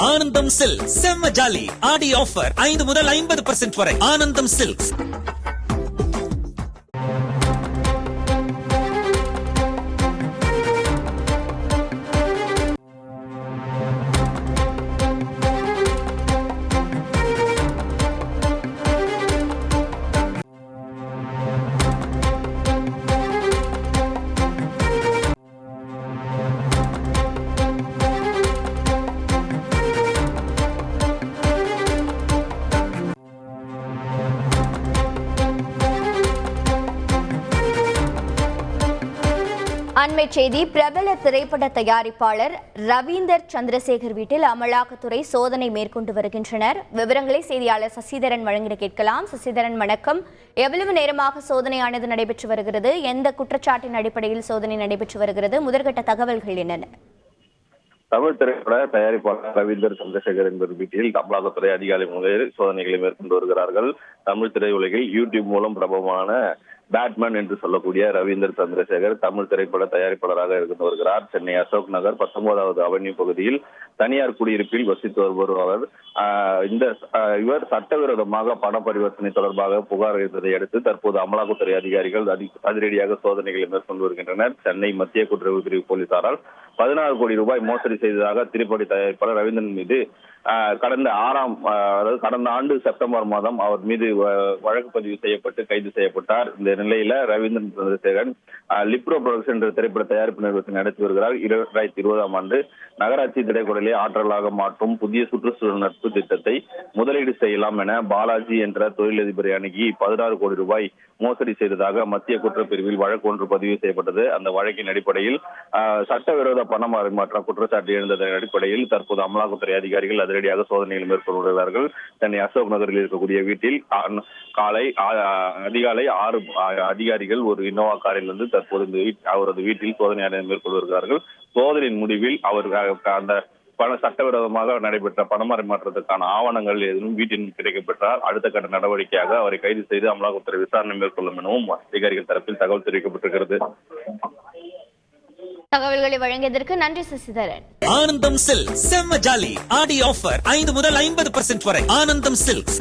ஆனந்தம் சில்க் செம்ம ஜாலி ஆடி ஆஃபர் 5 முதல் 50% வரை. ஆனந்தம் சில்க்ஸ். அண்மை செய்தி. பிரபல திரைப்பட தயாரிப்பாளர் ரவீந்தர் சந்திரசேகர் வீட்டில் அமலாக்கத்துறை சோதனை மேற்கொண்டு வருகின்றனர். விவரங்களை செய்தியாளர் சசிதரன் வழங்கிட கேட்கலாம். சசிதரன் வணக்கம். எவ்வளவு நேரமாக சோதனையானது நடைபெற்று வருகிறது? எந்த குற்றச்சாட்டின் அடிப்படையில் சோதனை நடைபெற்று வருகிறது? முதற்கட்ட தகவல்கள் என்னென்ன? தமிழ் திரைப்பட தயாரிப்பாளர் ரவீந்தர் சந்திரசேகர் என்பவர் வீட்டில் அமலாக்கத்துறை அதிகாரி முதலில் சோதனைகளை மேற்கொண்டு வருகிறார்கள். தமிழ் திரையுலகில் யூடியூப் மூலம் பிரபலமான பேட்மேன் என்று சொல்லக்கூடிய ரவீந்தர் சந்திரசேகர் தமிழ் திரைப்பட தயாரிப்பாளராக இருந்து வருகிறார். சென்னை அசோக் நகர் 19வது அவென்யூ பகுதியில் தனியார் குடியிருப்பில் வசித்து வருபவர் அவர். இவர் சட்டவிரோதமாக பண பரிவர்த்தனை தொடர்பாக புகார் இருந்ததை அடுத்து தற்போது அமலாக்கத்துறை அதிகாரிகள் அதிரடியாக சோதனைகளை மேற்கொண்டு வருகின்றனர். சென்னை மத்திய குற்றவியல் பிரிவு போலீசாரால் 16 கோடி ரூபாய் மோசடி செய்ததாக திரைப்பட தயாரிப்பாளர் ரவீந்திரன் மீது கடந்த ஆண்டு செப்டம்பர் மாதம் அவர் மீது வழக்கு பதிவு செய்யப்பட்டு கைது செய்யப்பட்டார். இந்த நிலையில ரவீந்திரன் சந்திரசேகரன் லிப்ரோ புரொடக்ஷன் என்ற திரைப்பட தயாரிப்பு நிறுவனத்தை நடத்தி வருகிறார். 2020ஆம் ஆண்டு நகராட்சி திரைக்குடலை ஆற்றலாக மாற்றும் புதிய சுற்றுச்சூழல் நட்பு திட்டத்தை முதலீடு செய்யலாம் என பாலாஜி என்ற தொழிலதிபரை அணுகி 16 கோடி ரூபாய் மோசடி செய்ததாக மத்திய குற்றப்பிரிவில் வழக்கு ஒன்று பதிவு செய்யப்பட்டது. அந்த வழக்கின் அடிப்படையில் சட்டவிரோத பண பரிமாற்ற குற்றச்சாட்டு எழுந்ததன் அடிப்படையில் தற்போது அமலாக்கத்துறை அதிகாரிகள் அதிரடியாக சோதனைகள் மேற்கொண்டு வருகிறார்கள். சென்னை அசோக் நகரில் இருக்கக்கூடிய வீட்டில் அதிகாலை 6 அதிகாரிகள் ஒரு இனோவா காரில் இருந்து தற்போது அவரது வீட்டில் சோதனை மேற்கொண்டு வருகிறார்கள். சோதனையின் முடிவில் அவர் அந்த சட்டவிரோதமாக நடைபெற்ற பணமறிமாற்றத்துக்கான ஆவணங்கள் எதுவும் வீட்டின் கிடைக்கப்பெற்றால் அடுத்த கட்ட நடவடிக்கையாக அவரை கைது செய்து அமலாக்கத்துறை விசாரணை மேற்கொள்ளும் எனவும் அதிகாரிகள் தரப்பில் தகவல் தெரிவிக்கப்பட்டிருக்கிறது. தகவல்களை வழங்கியதற்கு நன்றி சசிதரன். ஆனந்தம் சில்க் செம்ம ஜாலி ஆடி ஆஃபர் 5 முதல் 50% வரை. ஆனந்தம் சில்க்ஸ்.